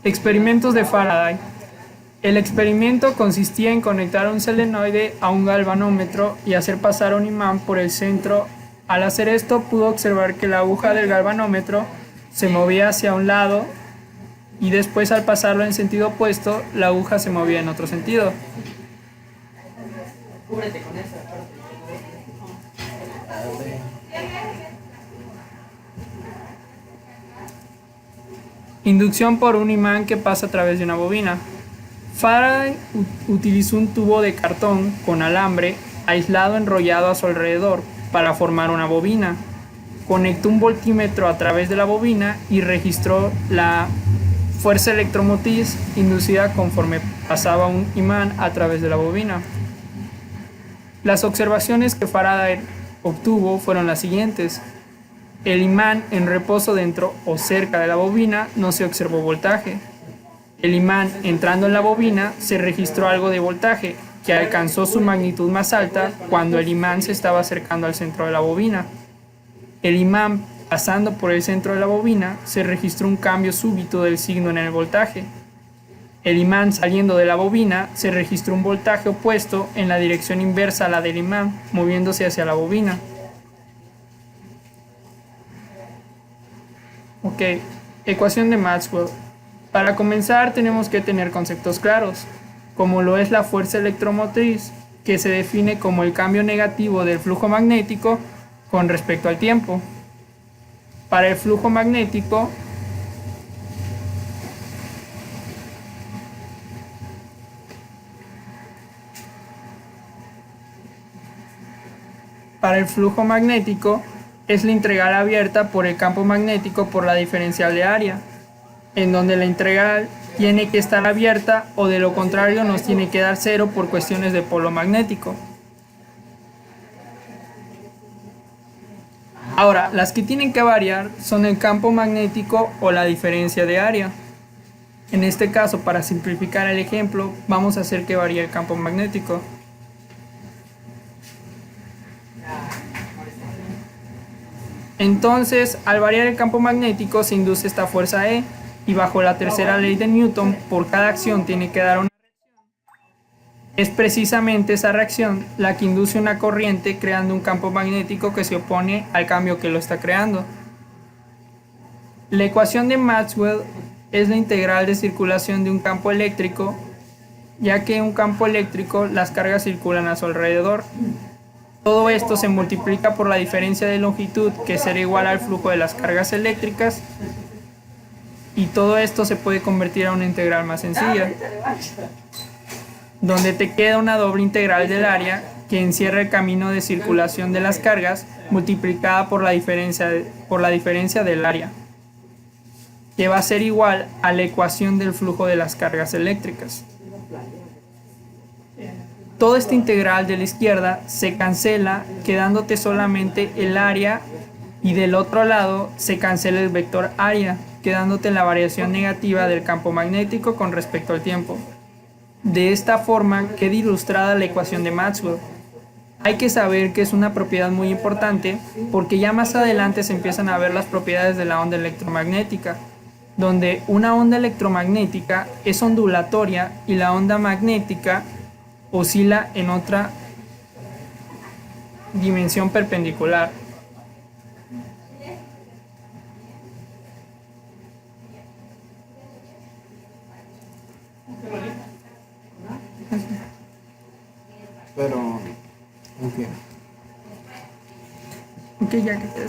Experimentos de Faraday. El experimento consistía en conectar un solenoide a un galvanómetro y hacer pasar un imán por el centro. Al hacer esto, pudo observar que la aguja del galvanómetro se movía hacia un lado y después, al pasarlo en sentido opuesto, la aguja se movía en otro sentido. Inducción por un imán que pasa a través de una bobina. Faraday utilizó un tubo de cartón con alambre aislado enrollado a su alrededor para formar una bobina. Conectó un voltímetro a través de la bobina y registró la fuerza electromotriz inducida conforme pasaba un imán a través de la bobina. Las observaciones que Faraday obtuvo fueron las siguientes. El imán en reposo dentro o cerca de la bobina no se observó voltaje. El imán entrando en la bobina se registró algo de voltaje, que alcanzó su magnitud más alta cuando el imán se estaba acercando al centro de la bobina. El imán pasando por el centro de la bobina se registró un cambio súbito del signo en el voltaje. El imán saliendo de la bobina se registró un voltaje opuesto en la dirección inversa a la del imán, moviéndose hacia la bobina. Ok, ecuación de Maxwell. Para comenzar tenemos que tener conceptos claros, como lo es la fuerza electromotriz, que se define como el cambio negativo del flujo magnético con respecto al tiempo. Para el flujo magnético, es la integral abierta por el campo magnético por la diferencial de área, en donde la integral tiene que estar abierta o de lo contrario nos tiene que dar cero por cuestiones de polo magnético. Ahora, las que tienen que variar son el campo magnético o la diferencia de área. En este caso, para simplificar el ejemplo, vamos a hacer que varíe el campo magnético. Entonces, al variar el campo magnético se induce esta fuerza E, y bajo la tercera ley de Newton, por cada acción tiene que dar una reacción. Es precisamente esa reacción la que induce una corriente creando un campo magnético que se opone al cambio que lo está creando. La ecuación de Maxwell es la integral de circulación de un campo eléctrico, ya que en un campo eléctrico las cargas circulan a su alrededor. Todo esto se multiplica por la diferencia de longitud, que será igual al flujo de las cargas eléctricas, y todo esto se puede convertir a una integral más sencilla, donde te queda una doble integral del área que encierra el camino de circulación de las cargas multiplicada por la diferencia del área, que va a ser igual a la ecuación del flujo de las cargas eléctricas. Toda esta integral de la izquierda se cancela, quedándote solamente el área, y del otro lado se cancela el vector área, quedándote la variación negativa del campo magnético con respecto al tiempo. De esta forma queda ilustrada la ecuación de Maxwell. Hay que saber que es una propiedad muy importante porque ya más adelante se empiezan a ver las propiedades de la onda electromagnética, donde una onda electromagnética es ondulatoria y la onda magnética oscila en otra dimensión perpendicular. Pero, Ok, ya que te